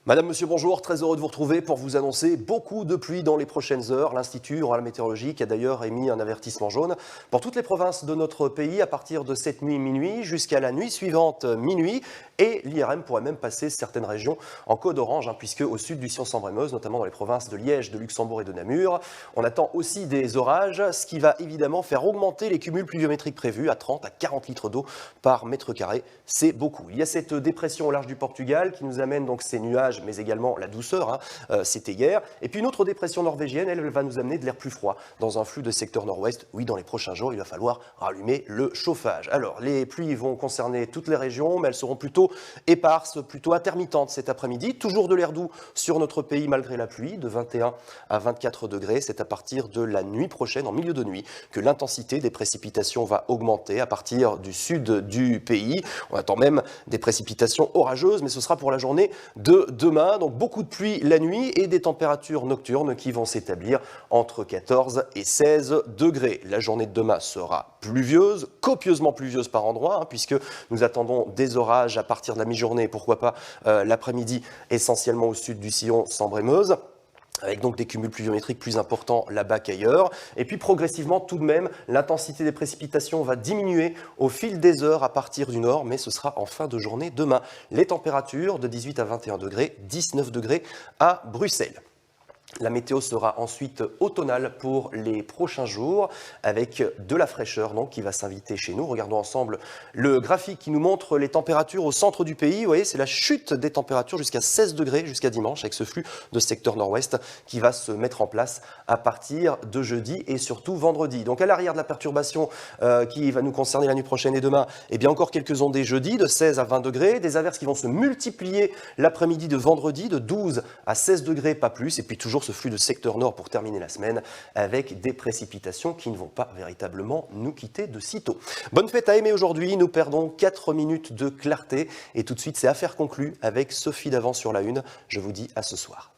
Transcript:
Madame, monsieur, bonjour. Très heureux de vous retrouver pour vous annoncer beaucoup de pluie dans les prochaines heures. L'Institut oral météorologique a d'ailleurs émis un avertissement jaune pour toutes les provinces de notre pays à partir de cette nuit minuit jusqu'à la nuit suivante minuit. Et l'IRM pourrait même passer certaines régions en code orange, puisque au sud du Sion-Sambre-et-Meuse, notamment dans les provinces de Liège, de Luxembourg et de Namur, on attend aussi des orages, ce qui va évidemment faire augmenter les cumuls pluviométriques prévus à 30 à 40 litres d'eau par mètre carré. C'est beaucoup. Il y a cette dépression au large du Portugal qui nous amène donc ces nuages, mais également la douceur, c'était hier. Et puis une autre dépression norvégienne, elle va nous amener de l'air plus froid dans un flux de secteur nord-ouest. Oui, dans les prochains jours, il va falloir rallumer le chauffage. Alors, les pluies vont concerner toutes les régions, mais elles seront plutôt éparses, plutôt intermittentes cet après-midi. Toujours de l'air doux sur notre pays malgré la pluie, de 21 à 24 degrés. C'est à partir de la nuit prochaine, en milieu de nuit, que l'intensité des précipitations va augmenter à partir du sud du pays. On attend même des précipitations orageuses, mais ce sera pour la journée de demain. Donc beaucoup de pluie la nuit et des températures nocturnes qui vont s'établir entre 14 et 16 degrés. La journée de demain sera pluvieuse, copieusement pluvieuse par endroits, puisque nous attendons des orages à partir de la mi-journée, pourquoi pas l'après-midi, essentiellement au sud du Sillon, Sambre-et-Meuse, avec donc des cumuls pluviométriques plus importants là-bas qu'ailleurs. Et puis progressivement, tout de même, l'intensité des précipitations va diminuer au fil des heures à partir du nord, mais ce sera en fin de journée demain. Les températures de 18 à 21 degrés, 19 degrés à Bruxelles. La météo sera ensuite automnale pour les prochains jours avec de la fraîcheur donc, qui va s'inviter chez nous. Regardons ensemble le graphique qui nous montre les températures au centre du pays. Vous voyez, c'est la chute des températures jusqu'à 16 degrés jusqu'à dimanche avec ce flux de secteur nord-ouest qui va se mettre en place à partir de jeudi et surtout vendredi. Donc à l'arrière de la perturbation qui va nous concerner la nuit prochaine et demain, eh bien encore quelques ondées jeudi de 16 à 20 degrés, des averses qui vont se multiplier l'après-midi de vendredi de 12 à 16 degrés, pas plus, et puis toujours ce flux de secteur nord pour terminer la semaine avec des précipitations qui ne vont pas véritablement nous quitter de sitôt. Bonne fête à aimer aujourd'hui, nous perdons 4 minutes de clarté et tout de suite c'est affaire conclue avec Sophie Davant sur la une. Je vous dis à ce soir.